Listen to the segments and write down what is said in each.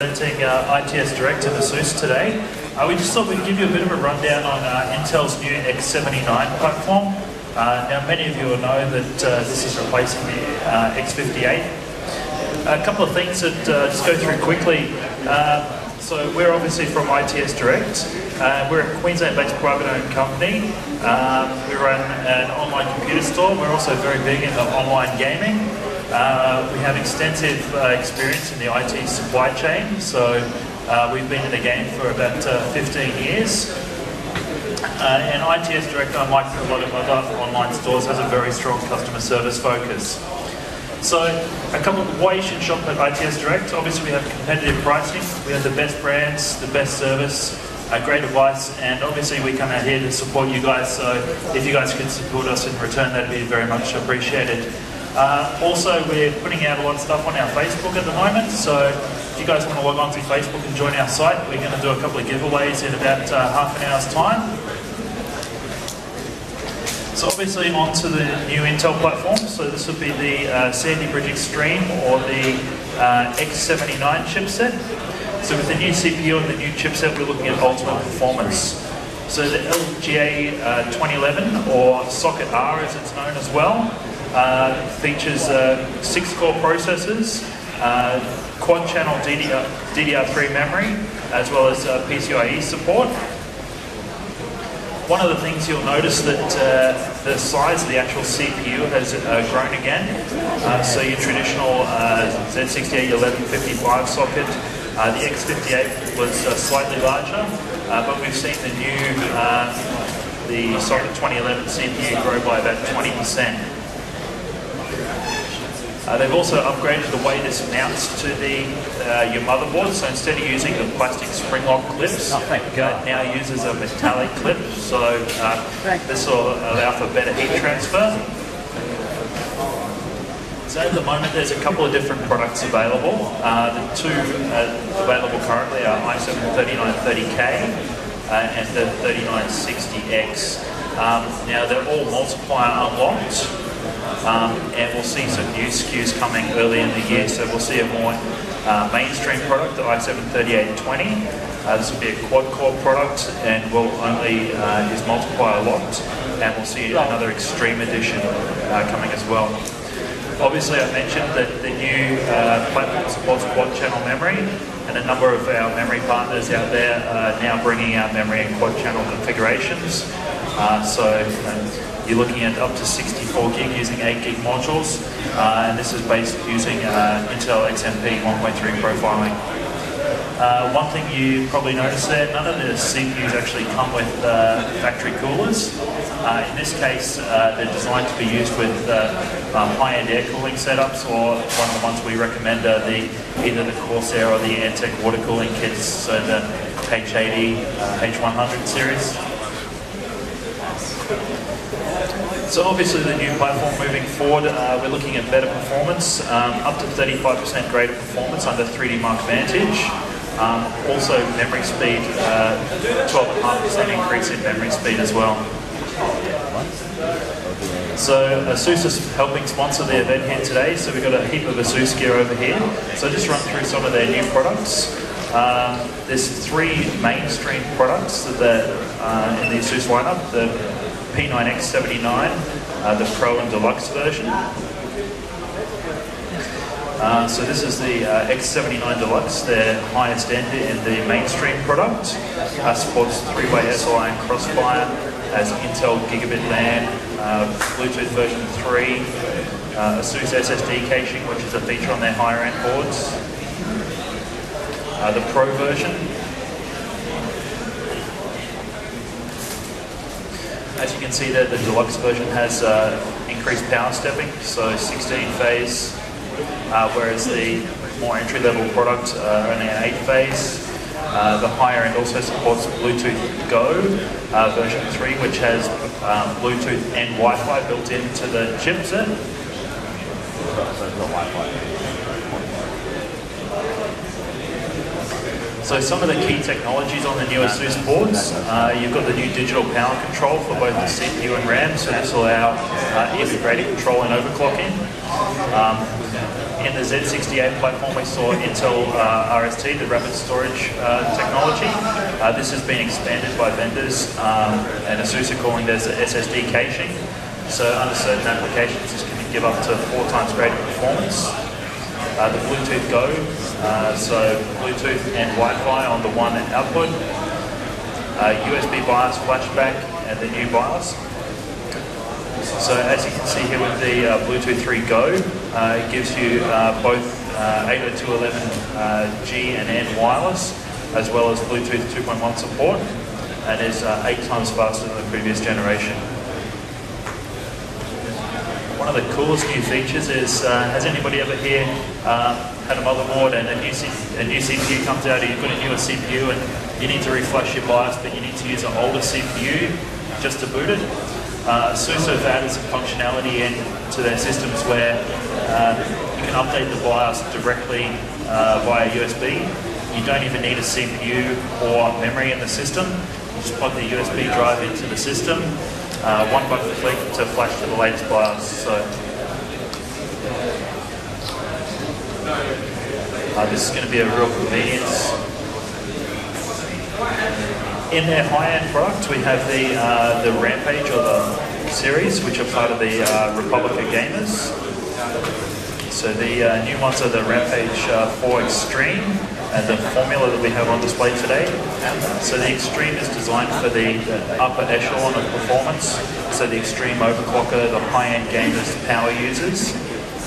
Presenting ITSDirect and ASUS today. We just thought we'd give you a bit of a rundown on Intel's new X79 platform. Now many of you will know that this is replacing the X58. A couple of things that just go through quickly. So we're obviously from ITSDirect. We're a Queensland-based private-owned company. We run an online computer store. We're also very big into online gaming. We have extensive experience in the IT supply chain, so we've been in the game for about 15 years. And ITSDirect, unlike a lot of other online stores, has a very strong customer service focus. So, a couple of why you should shop at ITSDirect. Obviously, we have competitive pricing, we have the best brands, the best service, a great advice, and obviously we come out here to support you guys, so if you guys could support us in return, that'd be very much appreciated. Also, we're putting out a lot of stuff on our Facebook at the moment, so if you guys want to log on to Facebook and join our site, we're going to do a couple of giveaways in about half an hour's time. So obviously onto the new Intel platform, so this would be the Sandy Bridge Extreme or the X79 chipset. So with the new CPU and the new chipset, we're looking at ultimate performance. So the LGA2011 or Socket R as it's known as well, features 6-core processors, quad-channel DDR3 memory, as well as PCIe support. One of the things you'll notice that the size of the actual CPU has grown again. So your traditional Z68 1155 socket, the X58 was slightly larger, but we've seen the new the Socket 2011 CPU grow by about 20%. They've also upgraded the way this mounts to the your motherboard, so instead of using the plastic spring lock clips, it now uses a metallic clip, so this will allow for better heat transfer. So at the moment there's a couple of different products available. The two available currently are i7-3930K and the 3960X. Now they're all multiplier unlocked. And we'll see some new SKUs coming early in the year, so we'll see a more mainstream product, the i7-3820. This will be a quad-core product and will only is multiplier locked, and we'll see another extreme edition coming as well. Obviously I mentioned that the new platform supports quad-channel memory, and a number of our memory partners out there are now bringing out memory in quad-channel configurations. You're looking at up to 64 gig using 8 gig modules, and this is based using Intel XMP 1.3 profiling. One thing you probably noticed there, none of the CPUs actually come with factory coolers. In this case, they're designed to be used with high-end air cooling setups, or one of the ones we recommend are either the Corsair or the Antec water cooling kits, so the H80, H100 series. So obviously the new platform moving forward, we're looking at better performance, up to 35% greater performance under 3D Mark Vantage. Also memory speed, 12.5% increase in memory speed as well. So ASUS is helping sponsor the event here today, so we've got a heap of ASUS gear over here. So I'll just run through some of their new products. There's 3 mainstream products that are in the ASUS lineup. The P9 X79, the Pro and Deluxe version. So this is the X79 Deluxe, their highest end in the mainstream product. Supports 3-way SLI and Crossfire, has Intel GGFLan, Bluetooth version 3, ASUS SSD caching, which is a feature on their higher end boards. The Pro version. As you can see there, the deluxe version has increased power stepping, so 16 phase, whereas the more entry-level product only an 8 phase. The higher end also supports Bluetooth Go version 3, which has Bluetooth and Wi-Fi built into the chipset. So some of the key technologies on the new ASUS boards, you've got the new digital power control for both the CPU and RAM, so this will allow integrated control and overclocking. In the Z68 platform, we saw Intel RST, the rapid storage technology. This has been expanded by vendors, and ASUS are calling this SSD caching. So under certain applications, this can give up to 4 times greater performance. The Bluetooth Go, so Bluetooth and Wi-Fi on the one output. USB BIOS flashback and the new BIOS. So as you can see here with the Bluetooth 3 Go, it gives you both 802.11 G and N wireless, as well as Bluetooth 2.1 support, and is 8 times faster than the previous generation. One of the coolest new features is, has anybody ever here had a motherboard and a new CPU comes out, or you've got a newer CPU and you need to refresh your BIOS, but you need to use an older CPU just to boot it? ASUS have added some functionality into their systems where you can update the BIOS directly via USB. You don't even need a CPU or memory in the system. You just plug the USB drive into the system. One button click to flash to the latest BIOS. So this is going to be a real convenience. In their high-end product, we have the Rampage or the series, which are part of the Republic of Gamers. So the new ones are the Rampage 4 Extreme and the formula that we have on display today. So the Extreme is designed for the upper echelon of performance. So the Extreme overclocker, the high-end gamers, power users.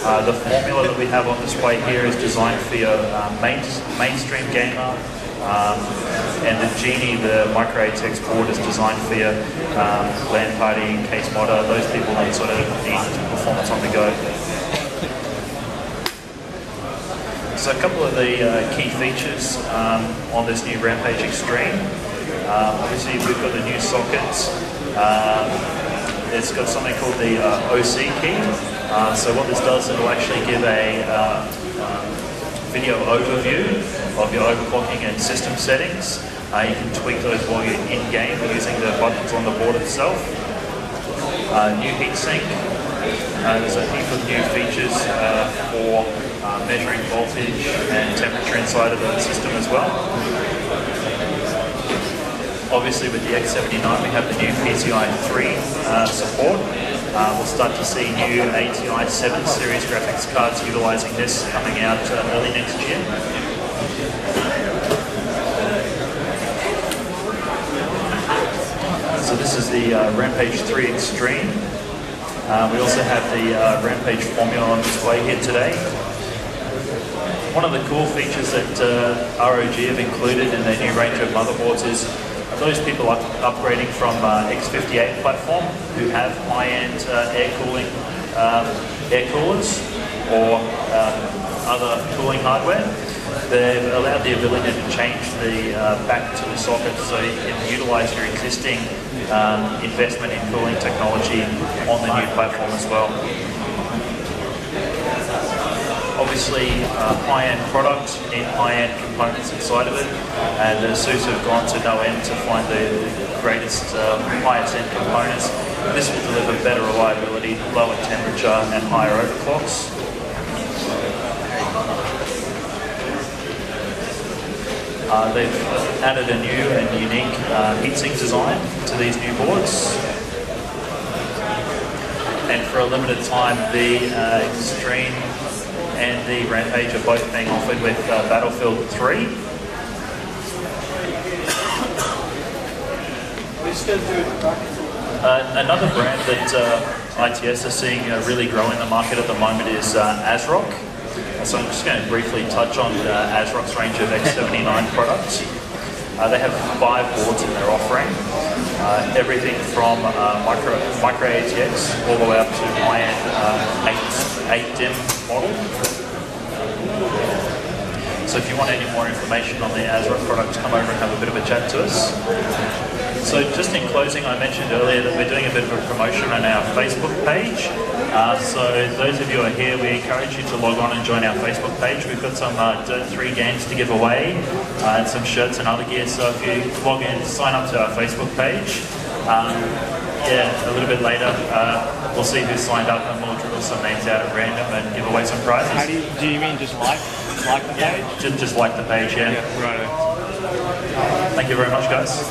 The formula that we have on display here is designed for your mainstream gamer. And the Genie, the micro ATX board, is designed for your LAN party, case modder, those people that sort of need performance on the go. So a couple of the key features on this new Rampage Extreme. Obviously we've got the new sockets. It's got something called the OC key. So what this does, it will actually give a video overview of your overclocking and system settings. You can tweak those while you're in-game using the buttons on the board itself. New heatsink. There's a heap of new features for measuring voltage and temperature inside of the system as well. Obviously with the X79 we have the new PCI 3 support. We'll start to see new ATI 7 series graphics cards utilizing this coming out early next year. So this is the Rampage 3 Extreme. We also have the Rampage formula on display here today. One of the cool features that ROG have included in their new range of motherboards is those people upgrading from X58 platform who have high-end air coolers or other cooling hardware. They've allowed the ability to change the back to the socket so you can utilize your existing investment in cooling technology on the new platform as well. Obviously, high-end product, you need high-end components inside of it, and ASUS have gone to no end to find the greatest, highest-end components. This will deliver better reliability, lower temperature, and higher overclocks. They've added a new and unique heatsink design to these new boards. And for a limited time, the Extreme and the Rampage are both being offered with Battlefield 3. Another brand that ITS is seeing really grow in the market at the moment is ASRock. So I'm just going to briefly touch on ASRock's range of X79 products. They have 5 boards in their offering. Everything from micro ATX all the way up to high-end 8 DIMM model. So if you want any more information on the ASRock products, come over and have a bit of a chat to us. So just in closing, I mentioned earlier that we're doing a bit of a promotion on our Facebook page. So those of you who are here, we encourage you to log on and join our Facebook page. We've got some Dirt 3 games to give away and some shirts and other gear. So if you log in, sign up to our Facebook page. A little bit later, we'll see who's signed up and we'll some names out at random and give away some prizes. How do you mean just like the page? Just like the page, yeah. Yeah, right. Thank you very much, guys.